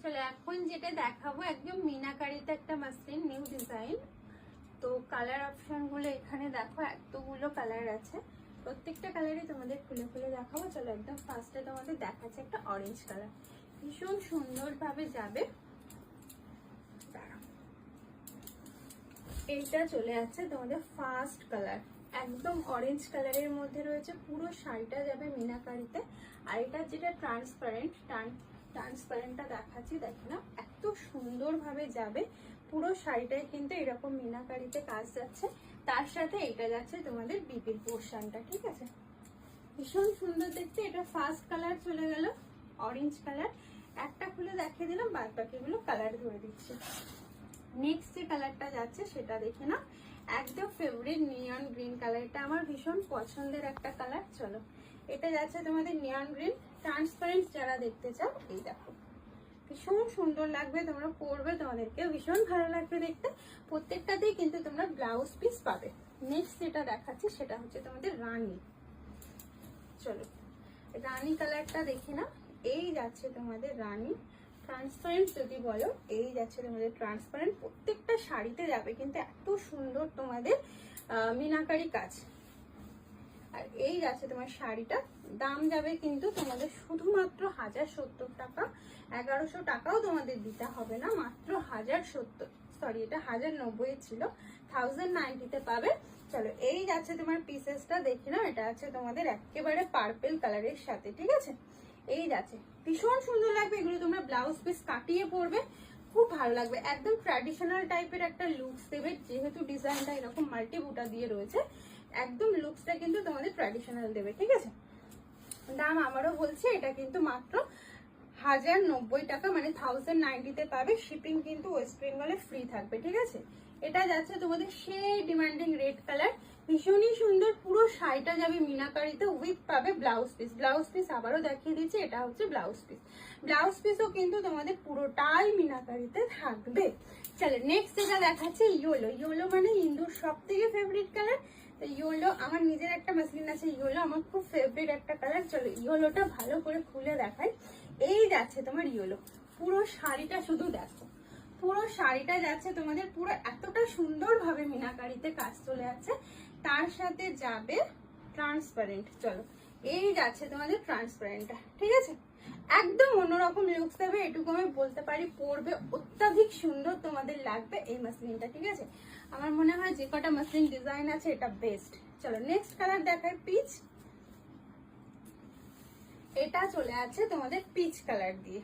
চলে এখন যেটা দেখাবো একদম মিনাকারিতে একটা মাসলিন নিউ ডিজাইন। তো কালার অপশন গুলো এখানে দেখো, এতগুলো কালার আছে, প্রত্যেকটা কালারই তোমাদের খুলে খুলে দেখাবো। চলো একদম ফার্স্টে তোমাদের দেখাচ্ছে একটা অরেঞ্জ কালার, ভীষণ সুন্দর ভাবে যাবে। এইটা চলে যাচ্ছে তোমাদের ফার্স্ট কালার, একদম অরেঞ্জ কালারের মধ্যে রয়েছে, পুরো শাড়িটা যাবে মিনাকারিতে। আর এটা যেটা ট্রান্সপারেন্টটা দেখাচ্ছি, দেখো না এত সুন্দর ভাবে যাবে পুরো শাড়িটায়, কিন্তু এরকম মিনাকারিতে কাজ যাচ্ছে। তার সাথে এটা যাচ্ছে তোমাদের বিপির পোর্শনটা, ঠিক আছে, ভীষণ সুন্দর দেখতে। এটা ফার্স্ট কালার চলে গেল অরেঞ্জ কালার, একটা খুলে দেখিয়ে দিলাম, বাদ বাকিগুলো কালার ধরে দিচ্ছি। নেক্সট যে কালারটা যাচ্ছে সেটা দেখে না, একদম ফেভারিট নিয়ন গ্রিন কালার, এটা আমার ভীষণ পছন্দের একটা কালার। চলো এটা যাচ্ছে তোমাদের নিয়ন গ্রিন, ট্রান্সপারেন্ট যারা দেখতে চাও এই দেখো, ভীষণ সুন্দর লাগবে, তোমরা পরবে তোমাদেরকে ভীষণ ভালো লাগবে দেখতে। প্রত্যেকটাতেই কিন্তু তোমরা ব্লাউজ পিস পাবে। নেক্সট যেটা দেখাচ্ছি সেটা হচ্ছে তোমাদের রানী। চলো রানী কালারটা দেখে না, এই যাচ্ছে তোমাদের রানী ট্রান্সপারেন্ট, যদি বলো এই যাচ্ছে তোমাদের ট্রান্সপারেন্ট, প্রত্যেকটা শাড়িতে যাবে কিন্তু এত সুন্দর তোমাদের মিনাকারি কাজ। আর এই যাচ্ছে তোমার শাড়িটা, দাম যাবে কিন্তু তোমাদের শুধুমাত্র 1070 টাকা, 1100 টাকাও তোমাদের দিতে হবে না, মাত্র 1070, সরি এটা 1090 ছিল, 1090 পাবে। চলো এই যাচ্ছে তোমার পিসেসটা দেখে নাও, এটা আছে তোমাদের একেবারে পার্পেল কালারের সাথে, ঠিক আছে, এই যাচ্ছে ভীষণ সুন্দর লাগবে। এগুলো তোমরা ব্লাউজ পিস কাটিয়ে পরবে, খুব ভালো লাগবে, একদম ট্র্যাডিশনাল টাইপের একটা লুকস দেবে, যেহেতু ডিজাইনটা এরকম মাল্টি বুটা দিয়ে রয়েছে, একদম লুকসটা কিন্তু তোমাদের ট্র্যাডিশনাল দেবে, ঠিক আছে। দাম আবারও বলছি, এটা কিন্তু মাত্র 1090 টাকা, মানে 1090 পাবে। শিপিং কিন্তু ওয়েস্ট বেঙ্গলে ফ্রি থাকবে, ঠিক আছে। এটা যাচ্ছে তোমাদের সেই ডিমান্ডিং রেড কালার, ভীষণই সুন্দর, পুরো শাড়িটা যাবে মিনাকারিতে, উইথ পাবে ব্লাউজ পিস। ব্লাউজ পিস আবারও দেখিয়ে দিচ্ছি, এটা হচ্ছে ব্লাউজ পিস। ব্লাউজ পিসও কিন্তু তোমাদের পুরোটাই মিনাকারিতে থাকবে। চলো নেক্সট যেটা দেখাচ্ছে ইয়েলো। ইয়েলো মানে হিন্দুর সব থেকে ফেভারিট কালার, তো ইয়েলো আমার নিজের একটা মাসলিন আছে, ইয়েলো আমার খুব ফেভারিট একটা কালার। চলো ইয়েলোটা ভালো করে খুলে দেখাই। এই যাচ্ছে তোমার ইয়েলো, পুরো শাড়িটা শুধু দেখো, পুরো শাড়িটা যাচ্ছে তোমাদের পুরো এতটা সুন্দর ভাবে মিনাকারিতে কাজ চলে যাচ্ছে, তার সাথে যাবে ট্রান্সপারেন্ট। চলো এই যাচ্ছে তোমাদের ট্রান্সপারেন্টটা, ঠিক আছে, একদম অন্যরকম লুকস দেবে, এটুকু আমি বলতে পারি। পরবে অত্যাধিক সুন্দর তোমাদের লাগবে এই মাসলিনটা, ঠিক আছে। আমার মনে হয় যে কটা মাসলিন ডিজাইন আছে এটা বেস্ট। চলো নেক্সট কালার দেখায় পিচ। এটা চলে আছে তোমাদের পিচ কালার দিয়ে,